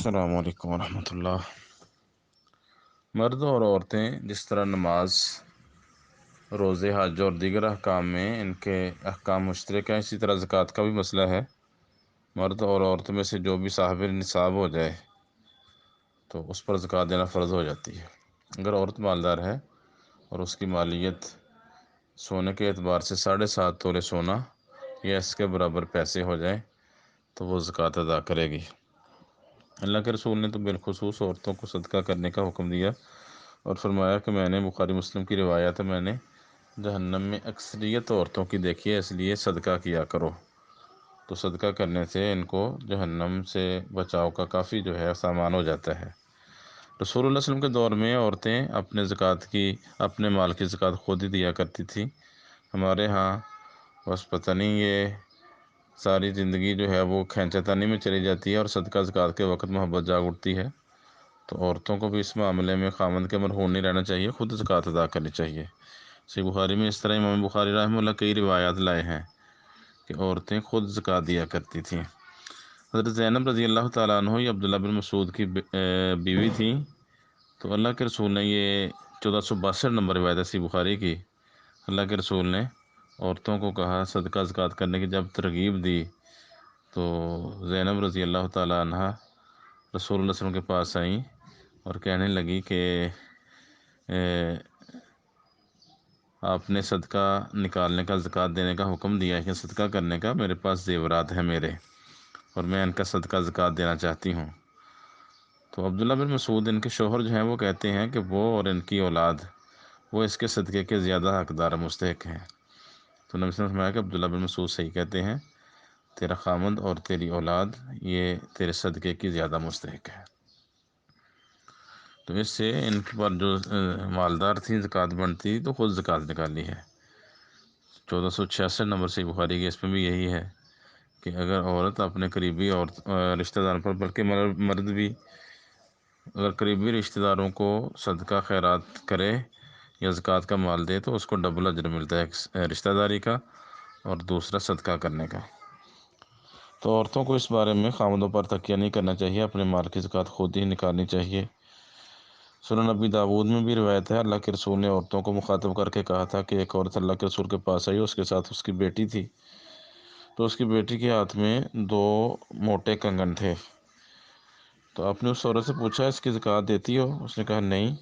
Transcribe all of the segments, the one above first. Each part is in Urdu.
السلام علیکم ورحمۃ اللہ۔ مرد اور عورتیں جس طرح نماز، روزے، حج اور دیگر احکام میں ان کے احکام مشترک ہیں، اسی طرح زکوٰۃ کا بھی مسئلہ ہے۔ مرد اور عورتوں میں سے جو بھی صاحب نصاب ہو جائے تو اس پر زکوٰۃ دینا فرض ہو جاتی ہے۔ اگر عورت مالدار ہے اور اس کی مالیت سونے کے اعتبار سے 7.5 تولے سونا یا اس کے برابر پیسے ہو جائیں تو وہ زکوٰۃ ادا کرے گی۔ اللہ کے رسول نے تو بالخصوص عورتوں کو صدقہ کرنے کا حکم دیا اور فرمایا کہ میں نے، بخاری مسلم کی روایت ہے، میں نے جہنم میں اکثریت عورتوں کی دیکھی ہے، اس لیے صدقہ کیا کرو۔ تو صدقہ کرنے سے ان کو جہنم سے بچاؤ کا کافی سامان ہو جاتا ہے۔ رسول اللہ صلی اللہ علیہ وسلم کے دور میں عورتیں اپنے مال کی زکوٰۃ خود ہی دیا کرتی تھیں۔ ہمارے ہاں بس پتہ نہیں یہ ساری زندگی وہ کھینچا تانی میں چلی جاتی ہے اور صدقہ زکوٰۃ کے وقت محبت جاگ اٹھتی ہے۔ تو عورتوں کو بھی اس معاملے میں خاوند کے مرہون نہیں رہنا چاہیے، خود زکوٰۃ ادا کرنی چاہیے۔ صحیح بخاری میں اس طرح امام بخاری رحمہ اللہ کئی روایات لائے ہیں کہ عورتیں خود زکوٰۃ دیا کرتی تھیں۔ حضرت زینب رضی اللہ تعالیٰ عنہ یہ عبداللہ بن مسعود کی بیوی تھیں، تو اللہ کے رسول نے، یہ 1462 نمبر روایت ہے صحیح بخاری کی، اللہ کے رسول نے عورتوں کو کہا، صدقہ زکوٰۃ کرنے کی جب ترغیب دی تو زینب رضی اللہ تعالیٰ عنہ رسول اللہ صلی اللہ علیہ وسلم کے پاس آئیں اور کہنے لگی کہ آپ نے صدقہ نکالنے کا، زکوٰۃ دینے کا حکم دیا ہے کہ صدقہ کرنے کا، میرے پاس زیورات ہیں میرے، اور میں ان کا صدقہ زکوٰۃ دینا چاہتی ہوں۔ تو عبداللہ بن مسعود ان کے شوہر وہ کہتے ہیں کہ وہ اور ان کی اولاد وہ اس کے صدقے کے زیادہ حقدار مستحق ہیں۔ تو نبی صلی اللہ علیہ وسلم نے فرمایا کہ عبداللہ بن مسعود صحیح کہتے ہیں، تیرا خامند اور تیری اولاد یہ تیرے صدقے کی زیادہ مستحق ہے۔ تو اس سے ان پر جو مالدار تھی زکوٰۃ بنتی تو خود زکوٰۃ نکالی ہے۔ 1466 نمبر صحیح بخاری کی، اس میں بھی یہی ہے کہ اگر عورت اپنے قریبی اور رشتہ داروں پر، بلکہ مرد بھی اگر قریبی رشتہ داروں کو صدقہ خیرات کرے یا زکوٰۃ کا مال دے تو اس کو ڈبل اجر ملتا ہے، ایک رشتہ داری کا اور دوسرا صدقہ کرنے کا۔ تو عورتوں کو اس بارے میں خاوندوں پر تکیہ نہیں کرنا چاہیے، اپنے مال کی زکوٰۃ خود ہی نکالنی چاہیے۔ سنن ابی داؤد میں بھی روایت ہے، اللہ کے رسول نے عورتوں کو مخاطب کر کے کہا تھا کہ ایک عورت اللہ کے رسول کے پاس آئی، اس کے ساتھ اس کی بیٹی تھی، تو اس کی بیٹی کے ہاتھ میں 2 موٹے کنگن تھے۔ تو آپ نے اس عورت سے پوچھا، اس کی زکوٰۃ دیتی ہو؟ اس نے کہا نہیں۔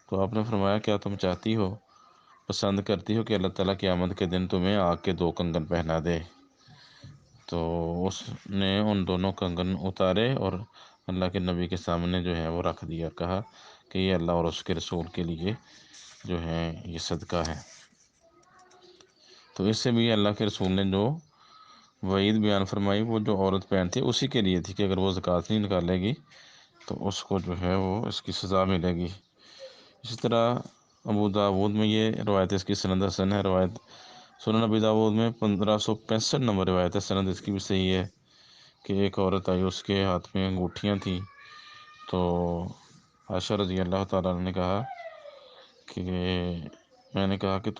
تو آپ نے فرمایا، کیا تم چاہتی ہو، پسند کرتی ہو کہ اللہ تعالیٰ قیامت کے دن تمہیں آگ کے 2 کنگن پہنا دے؟ تو اس نے ان دونوں کنگن اتارے اور اللہ کے نبی کے سامنے وہ رکھ دیا، کہا کہ یہ اللہ اور اس کے رسول کے لیے یہ صدقہ ہے۔ تو اس سے بھی اللہ کے رسول نے جو وعید بیان فرمائی، وہ جو عورت پہنتی ہے اسی کے لیے تھی کہ اگر وہ زکوٰۃ نہیں نکالے گی تو اس کو وہ اس کی سزا ملے گی۔ اسی طرح ابو داؤد میں یہ روایت، اس کی سند حسن ہے، روایت سنن ابی داؤد میں 1565 نمبر روایت ہے، سند اس کی بھی صحیح ہے کہ ایک عورت آئی، اس کے ہاتھ میں انگوٹھیاں تھیں، تو عائشہ رضی اللہ تعالیٰ نے کہا کہ میں نے کہا کہ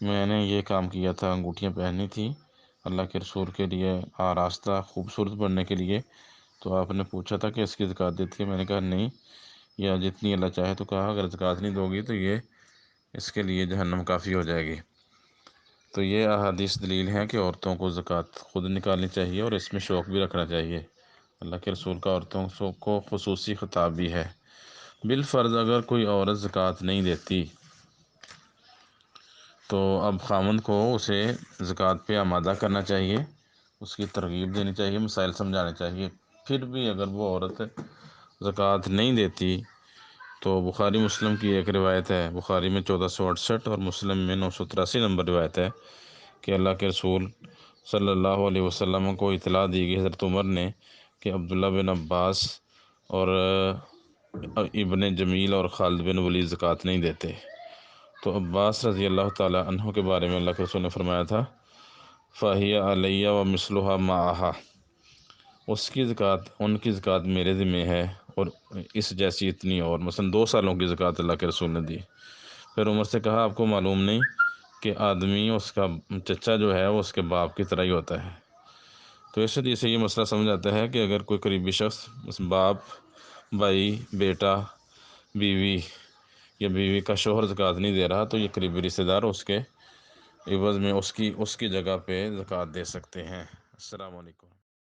میں نے یہ کام کیا تھا، انگوٹھیاں پہنی تھیں اللہ کے رسول کے لیے آراستہ خوبصورت بننے کے لیے، تو آپ نے پوچھا تھا کہ اس کی زکوٰۃ دیتی ہے؟ میں نے کہا نہیں، یا جتنی اللہ چاہے، تو کہا اگر زکوٰۃ نہیں دو گی تو اس کے لیے جہنم کافی ہو جائے گی۔ تو یہ احادیث دلیل ہیں کہ عورتوں کو زکوٰۃ خود نکالنی چاہیے اور اس میں شوق بھی رکھنا چاہیے۔ اللہ کے رسول کا عورتوں کو خصوصی خطاب بھی ہے۔ بالفرض اگر کوئی عورت زکوٰۃ نہیں دیتی تو اب خاوند کو اسے زکوٰۃ پہ آمادہ کرنا چاہیے، اس کی ترغیب دینی چاہیے، مسائل سمجھانے چاہیے۔ پھر بھی اگر وہ عورت زکوٰۃ نہیں دیتی تو بخاری مسلم کی ایک روایت ہے، بخاری میں 1468 اور مسلم میں 983 نمبر روایت ہے کہ اللہ کے رسول صلی اللہ علیہ وسلم کو اطلاع دی گئی، حضرت عمر نے، کہ عبداللہ بن عباس اور ابن جمیل اور خالد بن ولید زکوٰۃ نہیں دیتے۔ تو عباس رضی اللہ تعالیٰ عنہ کے بارے میں اللہ کے رسول نے فرمایا تھا، فَهِيَ عَلَيَّ وَمِثْلُهَا مَعَهَا، اس کی زکوٰۃ، ان کی زکوٰۃ میرے ذمہ ہے اور اس جیسی اتنی اور، مثلا 2 سالوں کی زکوٰۃ اللہ کے رسول نے دی۔ پھر عمر سے کہا، آپ کو معلوم نہیں کہ آدمی، اس کا چچا وہ اس کے باپ کی طرح ہی ہوتا ہے؟ تو اس لیے سے یہ مسئلہ سمجھ آتا ہے کہ اگر کوئی قریبی شخص باپ، بھائی، بیٹا، بیوی یا بیوی کا شوہر زکوٰۃ نہیں دے رہا، تو یہ قریبی رشتہ دار اس کے عوض میں اس کی جگہ پہ زکوٰۃ دے سکتے ہیں۔ السلام علیکم۔